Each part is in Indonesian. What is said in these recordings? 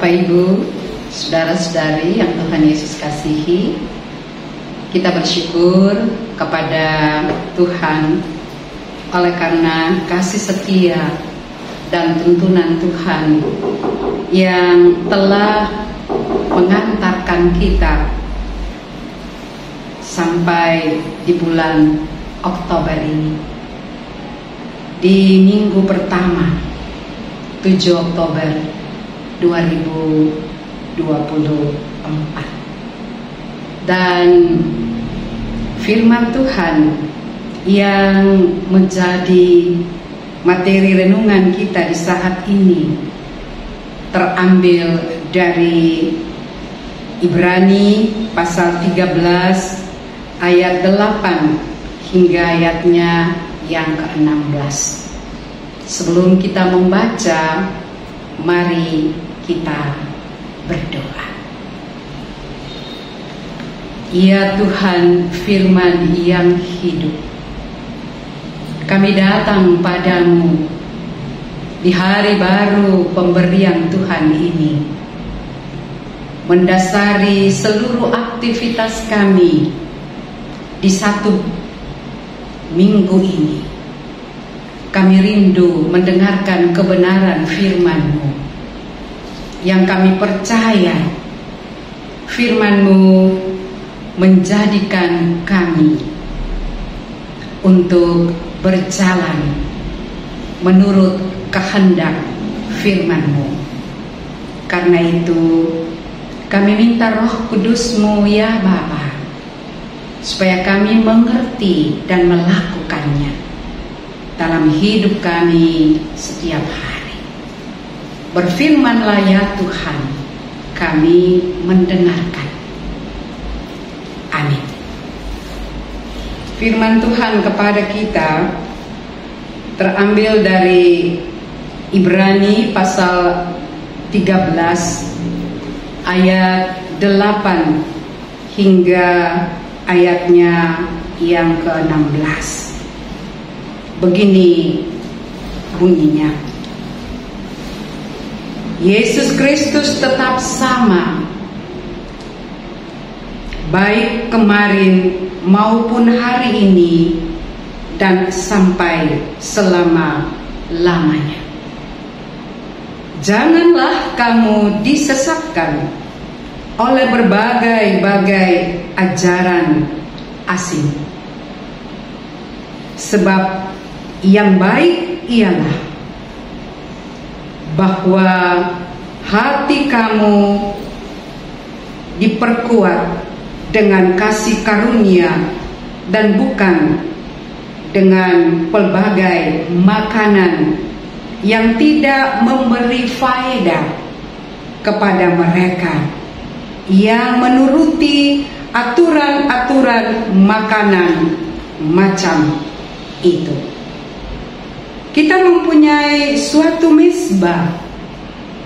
Bapak Ibu, saudara-saudari yang Tuhan Yesus kasihi, kita bersyukur kepada Tuhan oleh karena kasih setia dan tuntunan Tuhan yang telah mengantarkan kita sampai di bulan Oktober ini. Di minggu pertama 7 Oktober 2024, dan firman Tuhan yang menjadi materi renungan kita di saat ini terambil dari Ibrani pasal 13 ayat 8 hingga ayatnya yang ke-16. Sebelum kita membaca, mari kita berdoa. Ya Tuhan, firman yang hidup, kami datang padamu di hari baru pemberian Tuhan ini, mendasari seluruh aktivitas kami di satu minggu ini. Kami rindu mendengarkan kebenaran firman-Mu, yang kami percaya firman-Mu menjadikan kami untuk berjalan menurut kehendak firman-Mu. Karena itu kami minta Roh Kudus-Mu ya Bapa, supaya kami mengerti dan melakukannya dalam hidup kami setiap hari. Berfirmanlah ya Tuhan, kami mendengarkan. Amin. Firman Tuhan kepada kita terambil dari Ibrani pasal 13 ayat 8 hingga ayatnya yang ke-16. Begini bunyinya: Yesus Kristus tetap sama, baik kemarin maupun hari ini dan sampai selama-lamanya. Janganlah kamu disesatkan oleh berbagai-bagai ajaran asing. Sebab yang baik ialah bahwa hati kamu diperkuat dengan kasih karunia dan bukan dengan pelbagai makanan yang tidak memberi faedah kepada mereka yang menuruti aturan-aturan makanan macam itu. Kita mempunyai suatu mezbah,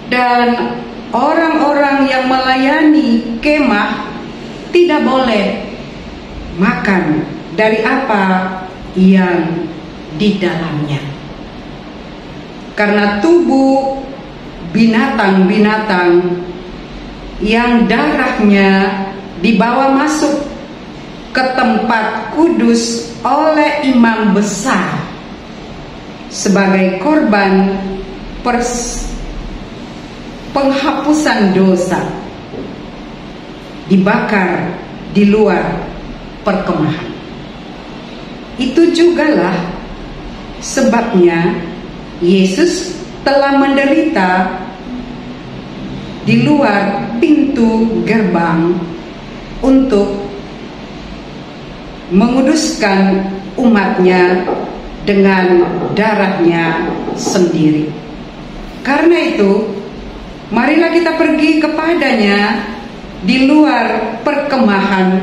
dan orang-orang yang melayani kemah tidak boleh makan dari apa yang di dalamnya, karena tubuh binatang-binatang yang darahnya dibawa masuk ke tempat kudus oleh imam besar sebagai korban penghapusan dosa, dibakar di luar perkemahan. Itu jugalah sebabnya Yesus telah menderita di luar pintu gerbang untuk menguduskan umatnya dengan darahnya sendiri. Karena itu, marilah kita pergi kepadanya di luar perkemahan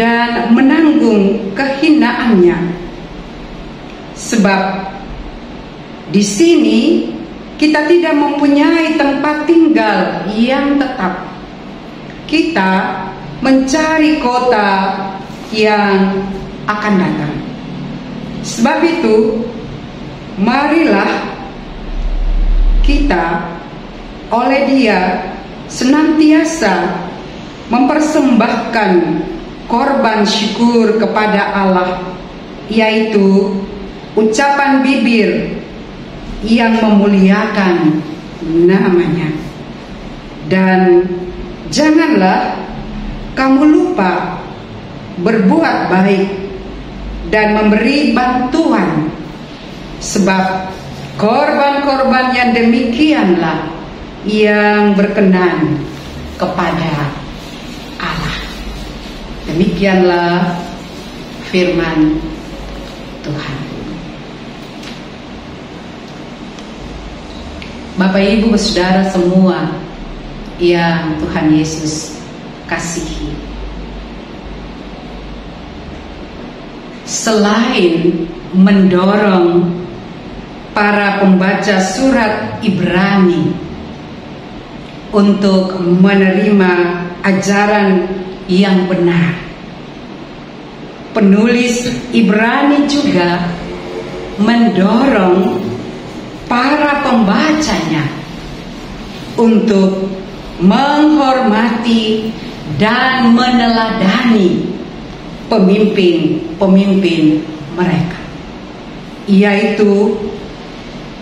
dan menanggung kehinaannya. Sebab di sini kita tidak mempunyai tempat tinggal yang tetap. Kita mencari kota yang akan datang. Sebab itu, marilah kita, oleh Dia senantiasa mempersembahkan korban syukur kepada Allah, yaitu ucapan bibir yang memuliakan namanya. Dan janganlah kamu lupa berbuat baik dan memberi bantuan, sebab korban-korban yang demikianlah yang berkenan kepada Allah. Demikianlah firman Tuhan. Bapak Ibu Saudara semua yang Tuhan Yesus kasihi, selain mendorong para pembaca surat Ibrani untuk menerima ajaran yang benar, penulis Ibrani juga mendorong para pembacanya untuk menghormati dan meneladani pemimpin-pemimpin mereka, yaitu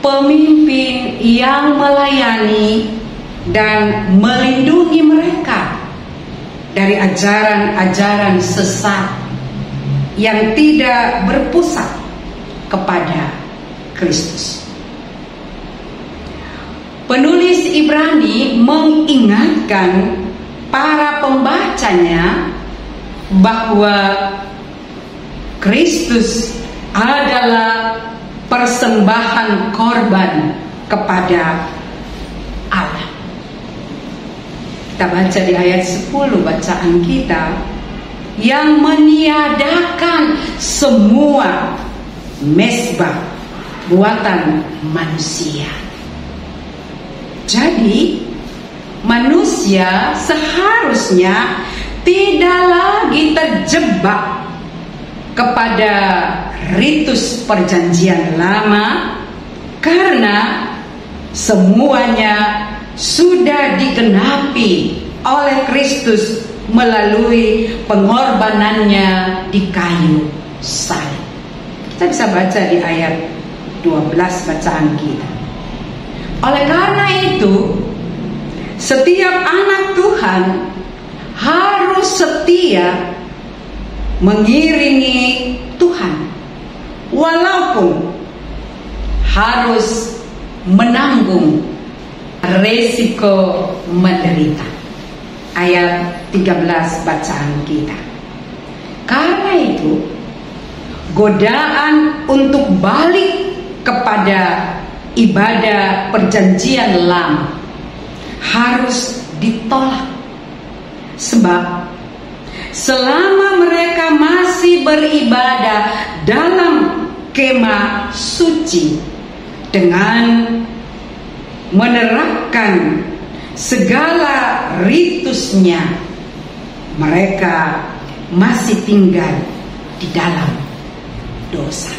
pemimpin yang melayani dan melindungi mereka dari ajaran-ajaran sesat yang tidak berpusat kepada Kristus. Penulis Ibrani mengingatkan para pembacanya bahwa Kristus adalah persembahan korban kepada Allah. Kita baca di ayat 10 bacaan kita, yang meniadakan semua mezbah buatan manusia. Jadi manusia seharusnya tidak lagi terjebak kepada ritus perjanjian lama, karena semuanya sudah digenapi oleh Kristus melalui pengorbanannya di kayu salib. Kita bisa baca di ayat 12 bacaan kita. Oleh karena itu, setiap anak Tuhan harus setia mengiringi Tuhan, walaupun harus menanggung resiko menderita. Ayat 13 bacaan kita. Karena itu, godaan untuk balik kepada ibadah perjanjian lama harus ditolak, sebab selama mereka masih beribadah dalam kemah suci dengan menerapkan segala ritusnya, mereka masih tinggal di dalam dosa.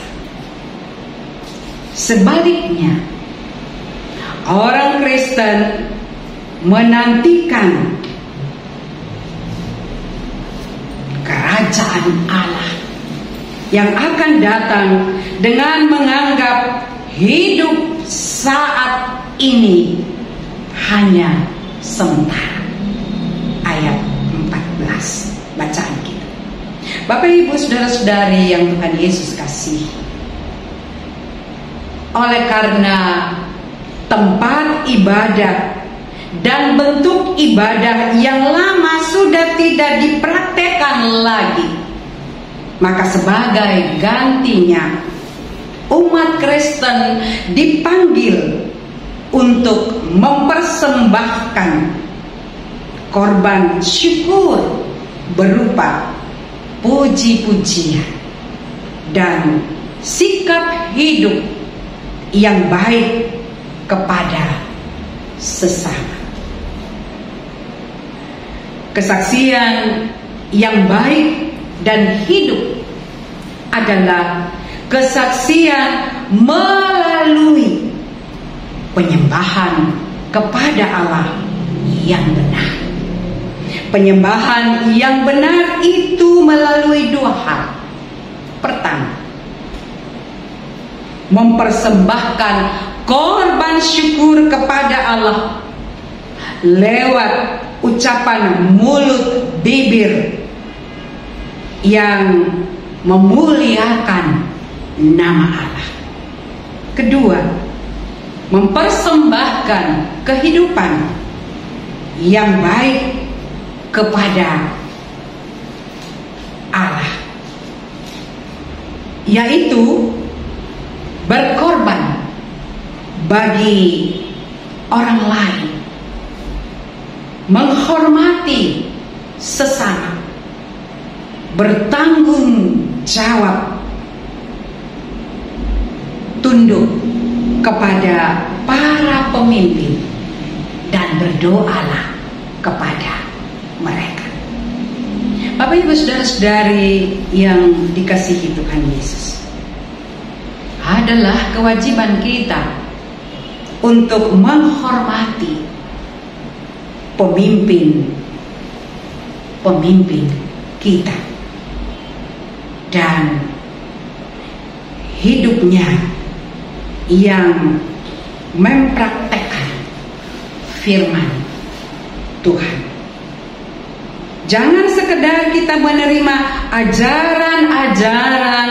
Sebaliknya, orang Kristen menantikan kerajaan Allah yang akan datang dengan menganggap hidup saat ini hanya sementara. Ayat 14 bacaan kita. Bapak Ibu Saudara-saudari yang Tuhan Yesus kasihi, oleh karena tempat ibadah dan bentuk ibadah yang lama sudah tidak dipraktekkan lagi, maka sebagai gantinya umat Kristen dipanggil untuk mempersembahkan korban syukur berupa puji-pujian dan sikap hidup yang baik kepada sesama. Kesaksian yang baik dan hidup adalah kesaksian melalui penyembahan kepada Allah yang benar. Penyembahan yang benar itu melalui dua hal. Pertama, mempersembahkan korban syukur kepada Allah lewat ucapan mulut bibir yang memuliakan nama Allah. Kedua, mempersembahkan kehidupan yang baik kepada Allah, yaitu berkorban bagi orang lain, menghormati sesama, bertanggung jawab, tunduk kepada para pemimpin, dan berdoalah kepada mereka. Bapak Ibu saudara-saudari yang dikasihi Tuhan Yesus, adalah kewajiban kita untuk menghormati pemimpin kita dan hidupnya yang mempraktekkan firman Tuhan. Jangan sekedar kita menerima ajaran-ajaran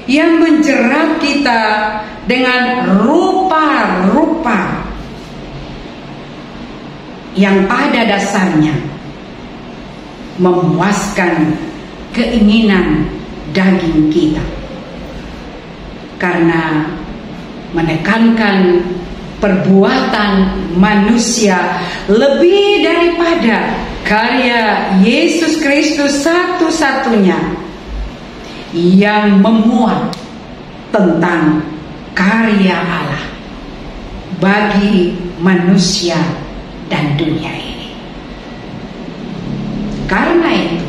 yang menjerat kita dengan rupa-rupa yang pada dasarnya memuaskan keinginan daging kita, karena menekankan perbuatan manusia lebih daripada karya Yesus Kristus satu-satunya yang memuat tentang karya Allah bagi manusia dan dunia ini. Karena itu,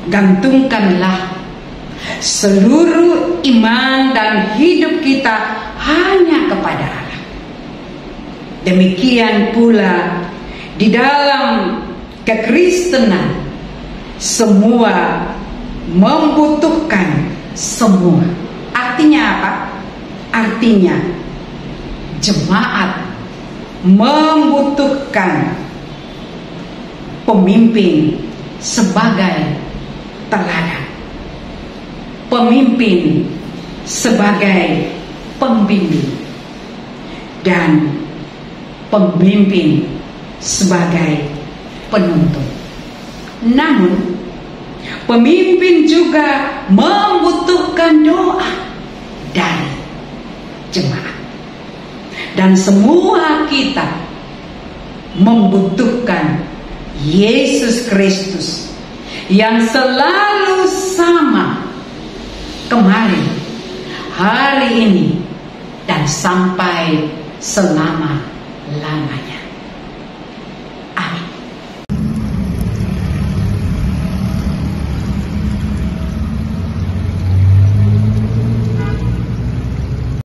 gantungkanlah seluruh iman dan hidup kita hanya kepada Allah. Demikian pula di dalam kekristenan, semua membutuhkan semua. Artinya apa? Artinya jemaat membutuhkan pemimpin sebagai teladan, pemimpin sebagai pembimbing, dan pemimpin sebagai penuntun. Namun pemimpin juga membutuhkan doa dari jemaat, dan semua kita membutuhkan Yesus Kristus yang selalu sama kemarin, hari ini, dan sampai selama-lamanya.